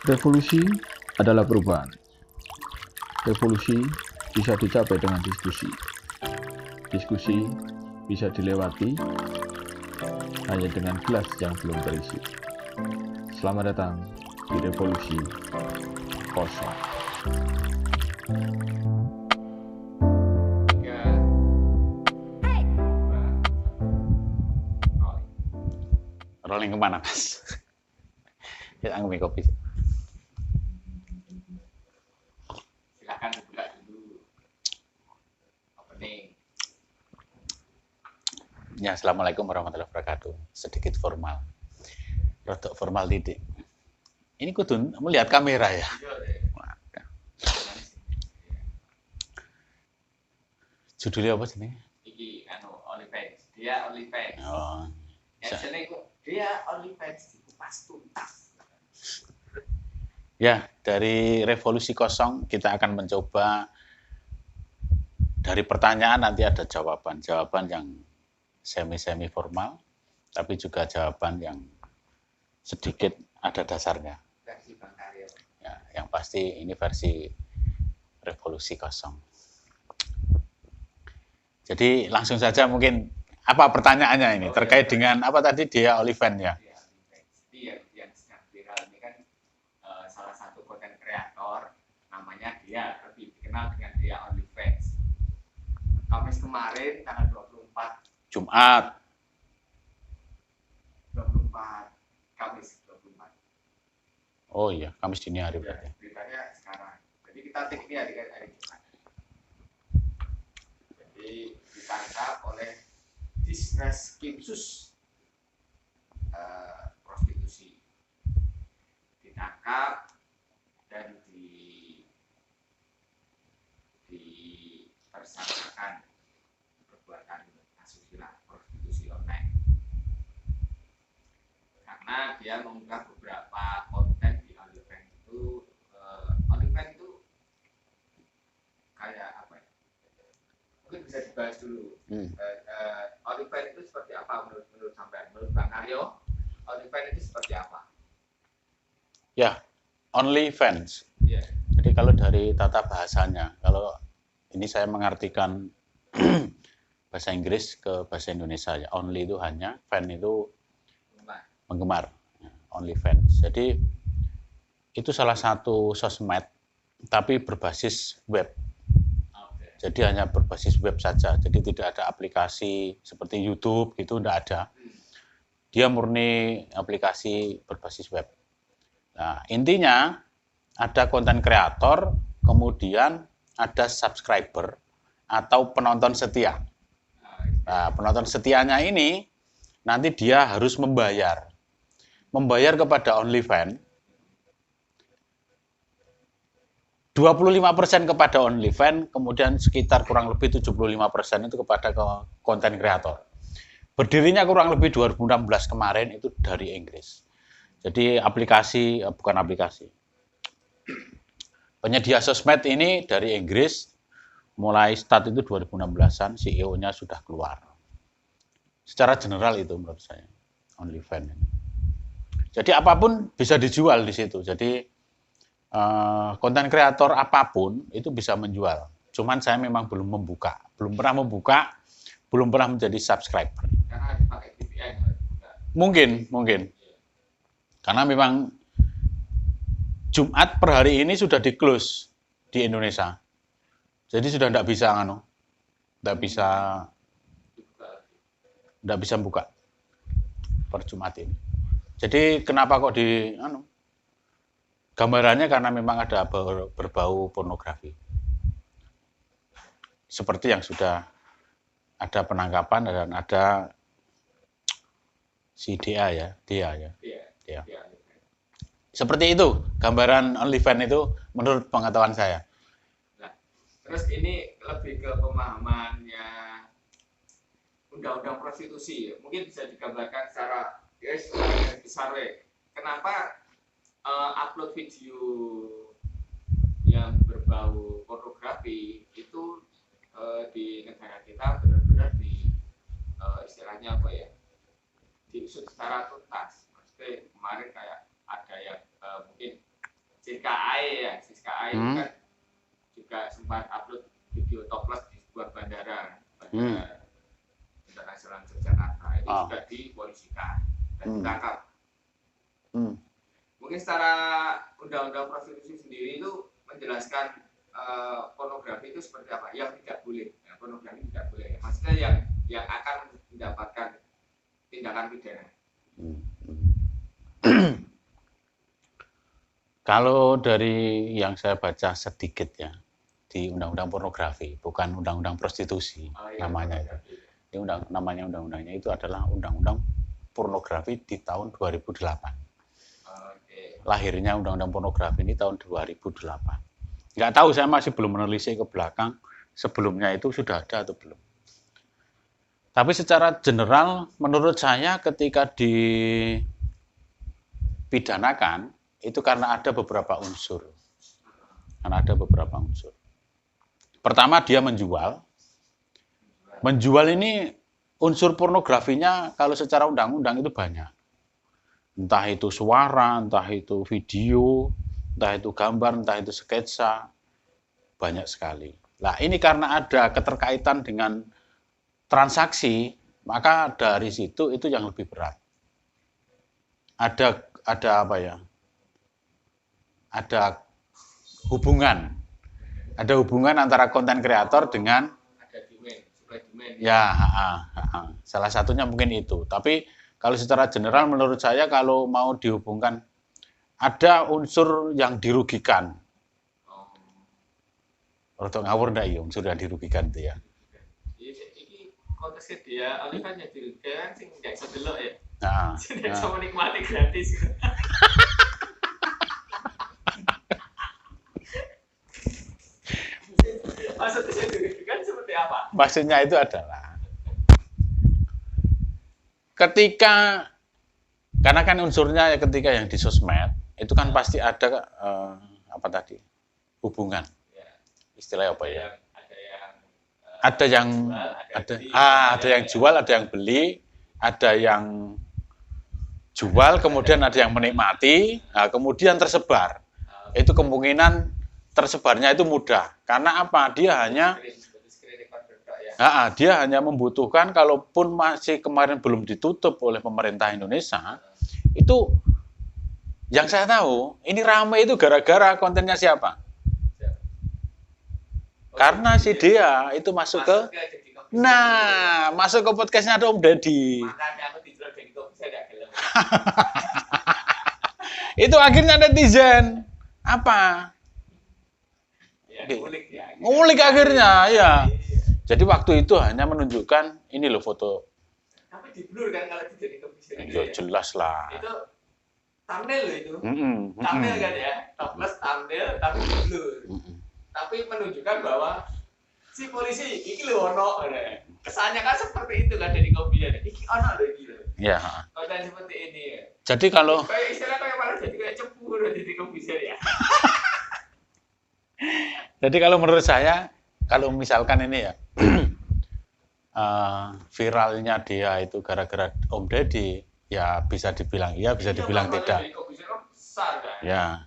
Revolusi adalah perubahan. Revolusi bisa dicapai dengan diskusi. Diskusi bisa dilewati hanya dengan gelas yang belum terisi. Selamat datang di Revolusi Kosong. Rolling kemana, Mas? Kita ambil kopi. Silakan dibuka dulu. Opening. Ya, assalamualaikum warahmatullahi wabarakatuh. Sedikit formal, rodok formal titik. Ini kudu melihat kamera ya. Judulnya apa sih? Iki OnlyFans. Dia OnlyFans. Oh, Biasanya dia OnlyFans dikupas tuntas. ya, dari Revolusi Kosong kita akan mencoba dari pertanyaan nanti ada jawaban yang semi formal, tapi juga jawaban yang sedikit ada dasarnya. Versi Bang Karyo. Ya, yang pasti ini versi Revolusi Kosong. Jadi langsung saja mungkin apa pertanyaannya ini terkait dengan apa tadi dia OnlyFans ya? Dia OnlyFans. Jadi yang sedang viral ini kan salah satu konten kreator namanya dia lebih dikenal dengan dia OnlyFans. Kamis kemarin tanggal 24 Jumat. Kamis 24. Oh iya, Kamis dini hari berarti. Beritanya sekarang. Jadi kita take ini hari Jumat. Jadi ditangkap oleh Disreskrimsus prostitusi. Ditangkap dan ditersangkakan perbuatan asusila prostitusi online. Karena dia mengunggah beberapa konten di OnlyFans itu. OnlyFans itu kayak apa ya? Mungkin bisa dibahas dulu. OnlyFans itu seperti apa menurut sampean? Menurut Bang Karyo, OnlyFans itu seperti apa? Ya, OnlyFans. Yeah. Jadi kalau dari tata bahasanya, kalau ini saya mengartikan bahasa Inggris ke bahasa Indonesia ya. Only itu hanya, fan itu penggemar. OnlyFans. Jadi itu salah satu sosmed tapi berbasis web. Jadi hanya berbasis web saja. Jadi tidak ada aplikasi seperti YouTube gitu, tidak ada. Dia murni aplikasi berbasis web. Nah, intinya ada konten kreator, kemudian ada subscriber atau penonton setia. Nah, penonton setianya ini nanti dia harus membayar kepada OnlyFans. 25% kepada OnlyFans, kemudian sekitar kurang lebih 75% itu kepada konten kreator. Berdirinya kurang lebih 2016 kemarin itu dari Inggris. Jadi bukan aplikasi. Penyedia sosmed ini dari Inggris, mulai start itu 2016-an, CEO-nya sudah keluar. Secara general itu menurut saya, OnlyFans. Jadi apapun bisa dijual di situ. Jadi konten kreator apapun itu bisa menjual. Cuman saya memang belum pernah membuka, belum pernah menjadi subscriber. Karena dipakai VPN. Mungkin. Karena memang Jumat per hari ini sudah di-close di Indonesia. Jadi sudah tidak bisa buka per Jumat ini. Jadi kenapa kok gambarannya karena memang ada berbau pornografi. Seperti yang sudah ada penangkapan dan ada si Dia ya. Seperti itu gambaran OnlyFans itu menurut pengetahuan saya. Nah, terus ini lebih ke pemahamannya undang-undang prostitusi. Mungkin bisa digambarkan secara besar. Kenapa upload video yang berbau pornografi itu di negara kita benar-benar istilahnya apa ya, diusut secara tuntas. Maksudnya kemarin kayak ada yang mungkin Siska Ai itu kan juga sempat upload video topless di sebuah bandara internasional Yogyakarta. Itu juga dipolisikan dan ditangkap. Mungkin secara undang-undang prostitusi sendiri itu menjelaskan pornografi itu seperti apa, yang tidak boleh. Nah, pornografi tidak boleh. Maksudnya yang akan mendapatkan tindakan pidana. Kalau dari yang saya baca sedikit ya, di undang-undang pornografi, bukan undang-undang prostitusi namanya itu. Ini namanya undang-undangnya itu adalah undang-undang pornografi di tahun 2008. Lahirnya undang-undang pornografi ini tahun 2008. Nggak tahu, saya masih belum menelisik ke belakang sebelumnya itu sudah ada atau belum. Tapi secara general menurut saya ketika dipidanakan itu karena ada beberapa unsur. Pertama, dia menjual. Menjual ini unsur pornografinya kalau secara undang-undang itu banyak. Entah itu suara, entah itu video, entah itu gambar, entah itu sketsa. Banyak sekali. Nah, ini karena ada keterkaitan dengan transaksi, maka dari situ itu yang lebih berat. Ada apa ya? Ada hubungan antara konten kreator dengan ya, salah satunya mungkin itu. Tapi kalau secara general menurut saya kalau mau dihubungkan ada unsur yang dirugikan. Rotok ngawur ndak ya unsur yang dirugikan itu ya. Ini konteksnya dia, oleh kan yang dirugikan sing ndak iso delok ya. Sing Nah. iso menikmati gratis. Maksudnya yang dirugikan seperti apa? Maksudnya itu adalah ketika, karena kan unsurnya ketika yang di sosmed itu kan pasti ada hubungan, istilahnya apa ya? Ada yang jual, ada yang beli, ada yang jual, kemudian ada yang menikmati, kemudian tersebar. Itu kemungkinan tersebarnya itu mudah. Karena apa? Dia hanya membutuhkan, kalaupun masih kemarin belum ditutup oleh pemerintah Indonesia, itu yang saya tahu, ini ramai itu gara-gara kontennya siapa? Karena si dia itu masuk ke podcastnya ada Om Deddy. Makanya aku dijual Deddy Kopi, saya nggak gelem. Itu akhirnya netizen apa? Ngulik akhirnya, ya. Jadi waktu itu hanya menunjukkan ini loh foto. Tapi di blur kan kalau di Deddy Kopi. Ya jelas lah. Itu thumbnail loh itu. Thumbnail kan ya, topless thumbnail tapi di blur. Tapi menunjukkan bahwa si polisi iki lho ono. Kesannya kan seperti itu kan Deddy Kopi ya. Iki ono lho iki lho. Ya. Konten seperti ini ya. Jadi kalau kayak istilah kayak malah jadi kayak cepu loh Deddy Kopi ya. Jadi kalau menurut saya, kalau misalkan ini ya, viralnya dia itu gara-gara Om Deddy, ya bisa dibilang iya, bisa dibilang tidak. Ya,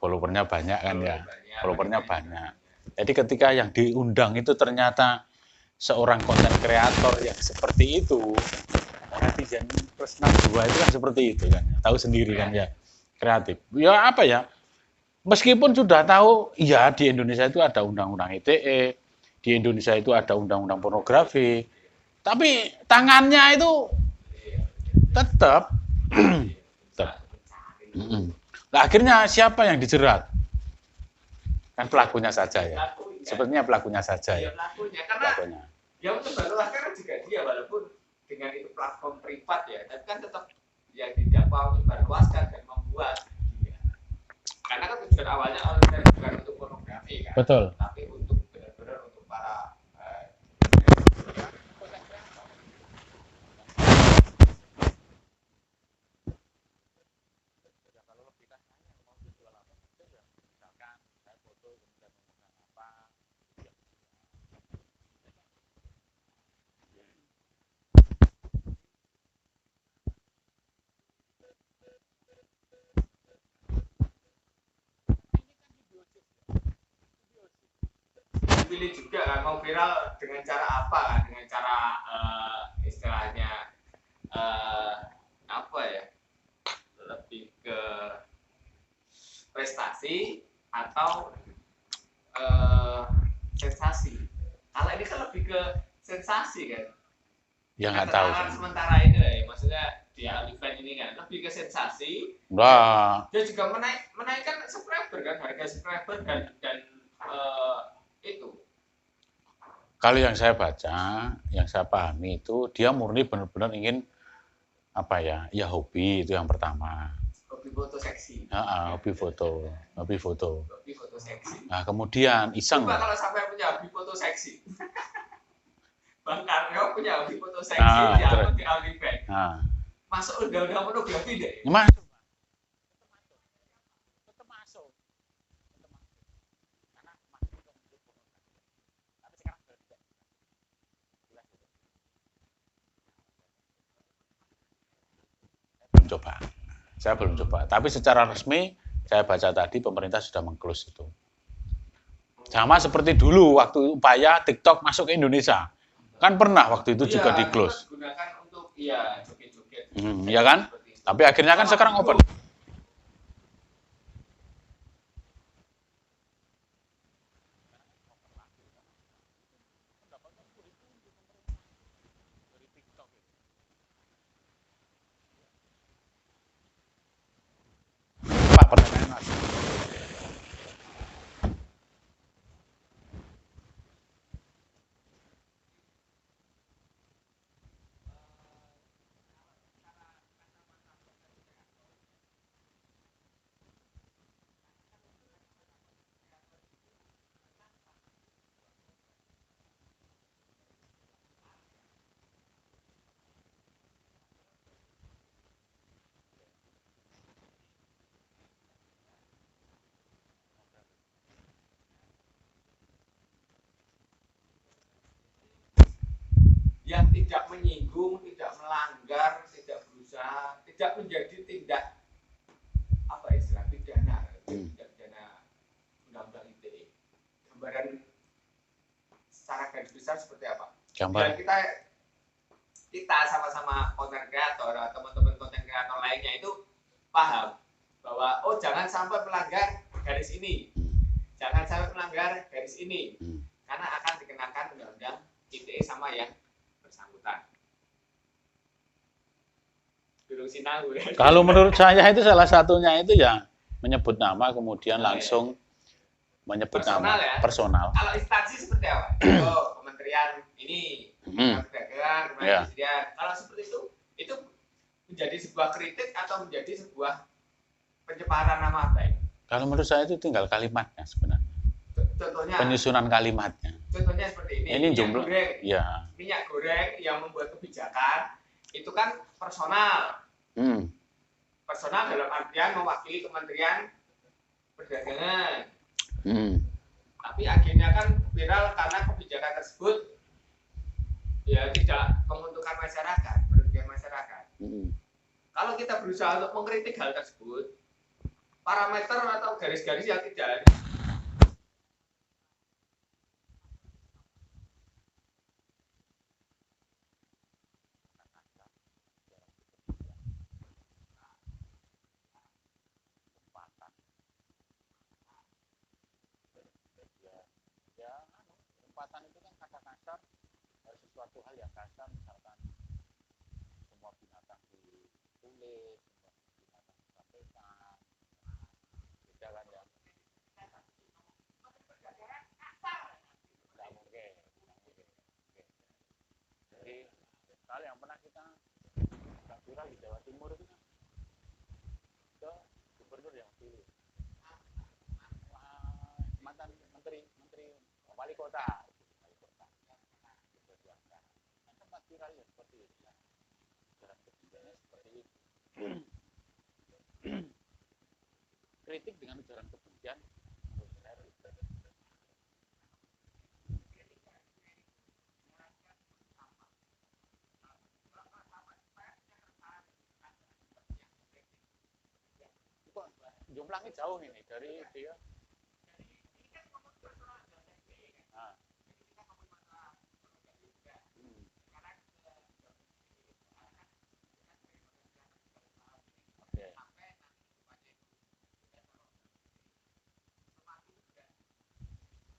followernya banyak kan ya, followernya banyak. Jadi ketika yang diundang itu ternyata seorang konten kreator yang seperti itu, netizen plus 62 itu kan seperti itu kan, tahu sendiri kan ya, kreatif. Ya apa ya? Meskipun sudah tahu, ya di Indonesia itu ada undang-undang ITE, di Indonesia itu ada undang-undang pornografi, tapi tangannya itu tetap. Nah, akhirnya siapa yang dijerat? Kan pelakunya saja ya. Sepertinya pelakunya saja ya. Karena yang terbaru kan juga dia, walaupun dengan itu platform privat ya, tapi kan tetap yang didakwa menyebarluaskan dan membuat. Karena kan tujuan awalnya bukan untuk pornografi kan, Betul. tapi untuk benar-benar untuk para dipilih juga kan, mau viral dengan cara apa kan, dengan cara istilahnya apa ya, lebih ke prestasi atau sensasi. Kalau ini kan lebih ke sensasi kan. Ya nggak tahu Keterangan sih. sementara ini lah ya, maksudnya di event ini kan lebih ke sensasi. Wah, Dia juga menaikkan subscriber kan, harga subscriber dan itu. kalau yang saya baca, yang saya pahami itu dia murni benar-benar ingin apa ya? Ya hobi itu yang pertama. Hobi foto seksi. Hobi foto, hobi foto. Hobi foto seksi. Nah, kemudian iseng. Coba kalau sampai punya hobi foto seksi. Bang Karyo punya hobi foto seksi, dia terus. di OnlyFans. Masuk undang-undang pornografi deh. Masuk. Tetap masuk. Karena masih tapi sekarang sudah tidak. Saya belum coba. Tapi secara resmi saya baca tadi pemerintah sudah meng-close itu. Sama seperti dulu waktu upaya TikTok masuk ke Indonesia. Kan pernah waktu itu juga di-close. Gunakan untuk joget-joget. Ya kan? Tapi akhirnya kan sekarang open. Pak, pertanyaan Mas. Yang tidak menyinggung, tidak melanggar, tidak berusaha, tidak menjadi tindak apa istilah pidana, tidak pidana undang-undang ITE. Gambaran secara garis besar seperti apa? Gambar. Dan kita sama-sama konten kreator atau teman-teman konten kreator lainnya itu paham bahwa oh jangan sampai melanggar garis ini, jangan sampai melanggar garis ini, karena akan dikenakan undang-undang ITE sama yang bersangkutan. Kalau menurut saya itu salah satunya itu ya menyebut nama kemudian langsung menyebut personal, nama ya? personal. Kalau instansi seperti apa? Oh, kementerian ini, perdagangan, kementerian. Kalau seperti itu menjadi sebuah kritik atau menjadi sebuah pencemaran nama baik? Kalau menurut saya itu tinggal kalimatnya sebenarnya. Contohnya. Penyusunan kalimatnya. Contohnya seperti ini. Ini jumlah. Ya. Minyak goreng yang membuat kebijakan itu kan personal. Personal dalam artian mewakili Kementerian Perdagangan. Tapi akhirnya kan viral karena kebijakan tersebut ya tidak menguntungkan masyarakat, merugikan masyarakat. Kalau kita berusaha untuk mengkritik hal tersebut, parameter atau garis-garis yang tidak Kesempatan itu kan kasar-kasar, sesuatu hal yang kasar, misalkan semua binatang ditulis, semua binatang disampaikan, tidak kan ya? Tidak mungkin. Jadi hal yang pernah kita viral di Jawa Timur itu kan ke gubernur yang dulu mantan menteri wali kota kan tempat viral ya seperti itu ya. Jalan kebijakannya seperti itu. Kritik dengan ujaran kebencian jumlahnya jauh ini dari dia.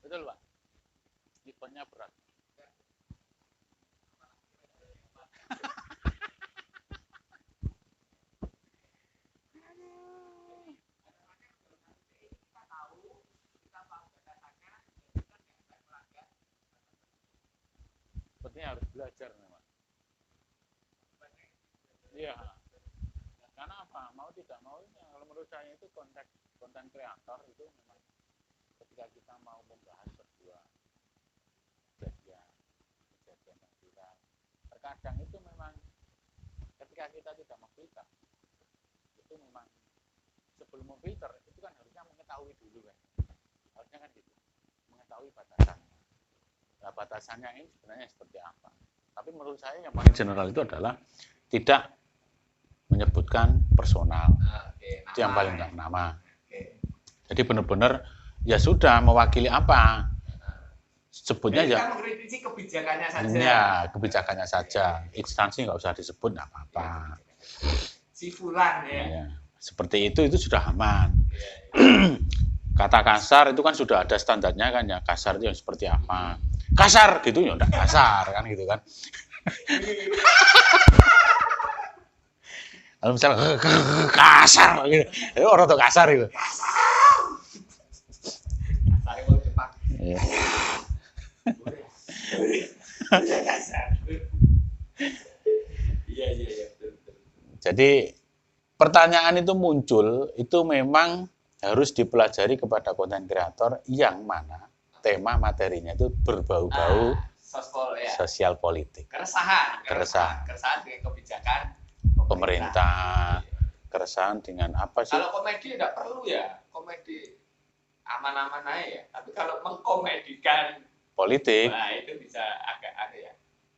Betul Pak? Ikonnya berat. Sepertinya harus belajar memang. Iya. Karena apa? Mau tidak mau ini, kalau menurut saya itu konten kreator itu memang ketika kita mau membahas sebuah kejadian yang viral, terkadang itu memang ketika kita tidak memfilter, itu memang sebelum memfilter itu kan harusnya mengetahui dulu kan, harusnya kan gitu, mengetahui batasan. Nah, batasannya ini sebenarnya seperti apa? Tapi menurut saya yang paling general itu adalah tidak menyebutkan personal. Itu yang paling enggak nama. Jadi benar-benar ya sudah mewakili apa? Sebutnya Jadi ya. kan mengkritisi kebijakannya saja. Ya, kebijakannya saja. Instansi nggak usah disebut, nggak apa-apa. Si Fulan ya. Ya, seperti itu sudah aman. Kata kasar itu kan sudah ada standarnya kan ya. Kasar itu yang seperti apa? Kasar gitu ya enggak kasar kan gitu kan. Kalau misalnya kasar gitu. Itu orang tuh kasar itu. Kasar mau Jepang. Iya. Iya betul. Jadi pertanyaan itu muncul itu memang harus dipelajari kepada konten kreator yang mana tema materinya itu berbau-bau sosial politik. Keresahan dengan kebijakan pemerintah, keresahan dengan apa sih? Kalau komedi tidak perlu ya, komedi aman-aman aja ya. Tapi kalau mengkomedikan politik, nah itu bisa agak ya.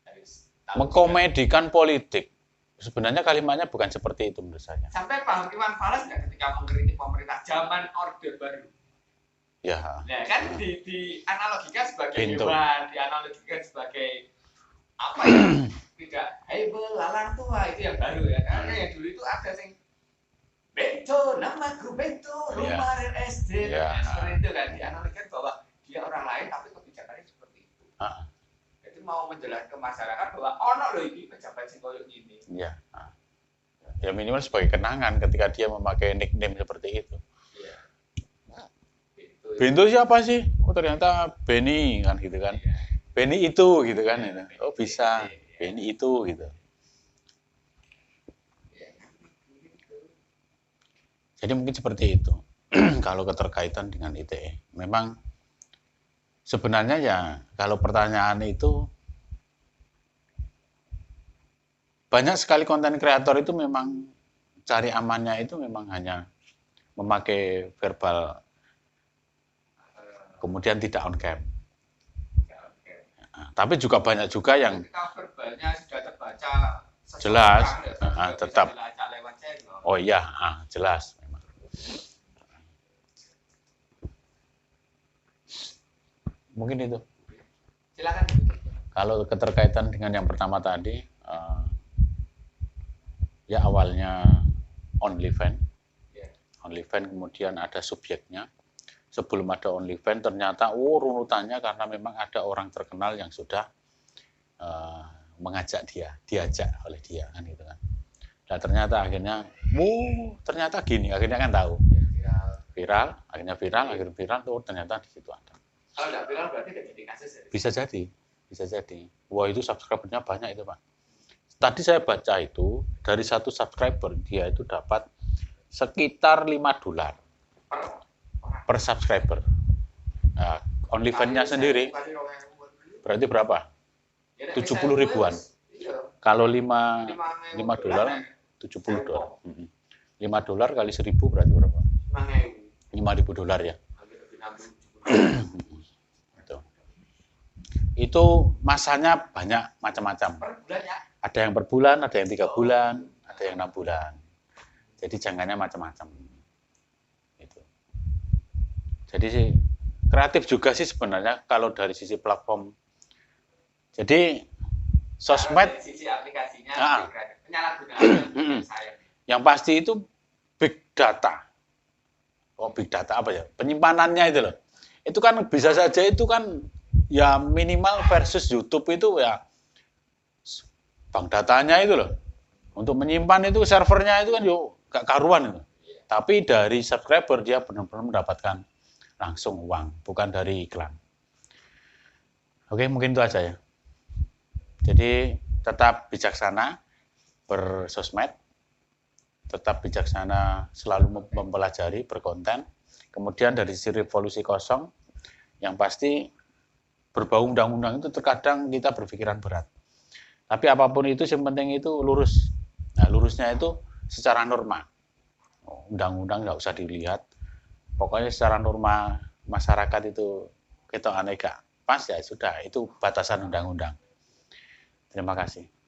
Harus mengkomedikan politik. Sebenarnya kalimatnya bukan seperti itu menurut saya. Sampai Pak Iwan Fals nggak ketika mengkritik pemerintah zaman Orde Baru? Ya. Nah kan dianalogikan sebagai Pintu. hewan, dianalogikan sebagai apa ya? Tidak, hei belalang tua itu yang baru ya. Karena yang dulu itu ada yang Bento, nama guru Bento, rumah SD, Ya. seperti itu kan dianalogikan bahwa dia orang lain tapi kebijakannya seperti itu. Itu mau menjelaskan ke masyarakat bahwa ono loh ini pejabat sing koyo gini. Ya. Ya minimal sebagai kenangan ketika dia memakai nickname seperti itu. Iya. Bento siapa sih? Oh ternyata Benny kan gitu kan. Iya. Benny itu gitu kan. Oh bisa. Benny itu gitu. Jadi mungkin seperti itu. Kalau keterkaitan dengan ITE. Memang sebenarnya ya kalau pertanyaan itu banyak sekali konten kreator itu memang cari amannya itu memang hanya memakai verbal kemudian tidak on cam. Tapi juga banyak juga yang ketika verbalnya sudah terbaca jelas, tetap. Lewat Oh iya, jelas memang. Mungkin itu. Silakan. Kalau keterkaitan dengan yang pertama tadi, ya awalnya OnlyFans, OnlyFans kemudian ada subjeknya. Sebelum ada OnlyFans ternyata runutannya karena memang ada orang terkenal yang sudah mengajak diajak oleh dia kan gitu kan. Dan ternyata akhirnya, ternyata gini, akhirnya kan tahu. Viral, akhirnya viral tuh ternyata di situ ada. Kalau nggak viral berarti tidak jadi kasus ya? Bisa jadi. Wah itu subscribernya banyak itu Pak. Tadi saya baca itu dari satu subscriber dia itu dapat sekitar $5 per subscriber. Nah, OnlyFans-nya sendiri berarti berapa? 70 ribuan. Kalau $5 $70. $5 kali 1.000 berarti berapa? $5.000 ya. Itu masanya banyak macam-macam. Ada yang per bulan, ada yang 3 bulan, ada yang 6 bulan. Jadi jangkanya macam-macam. Itu. Jadi sih kreatif juga sih sebenarnya kalau dari sisi platform. Jadi sosmed dari sisi aplikasinya penyalahgunaan yang pasti itu big data. Oh big data apa ya? Penyimpanannya itu loh. Itu kan bisa saja itu kan ya minimal versus YouTube itu ya bank datanya itu loh. Untuk menyimpan itu servernya itu kan yuk gak karuan itu. Tapi dari subscriber dia benar-benar mendapatkan langsung uang, bukan dari iklan. Oke, mungkin itu aja ya. Jadi tetap bijaksana bersosmed, tetap bijaksana selalu mempelajari, berkonten. Kemudian dari sisi revolusi kosong, yang pasti berbau undang-undang itu terkadang kita berpikiran berat. Tapi apapun itu yang penting itu lurus. Nah, lurusnya itu secara norma. Undang-undang nggak usah dilihat. Pokoknya secara norma masyarakat itu kita aneka. Pas ya sudah, itu batasan undang-undang. Terima kasih.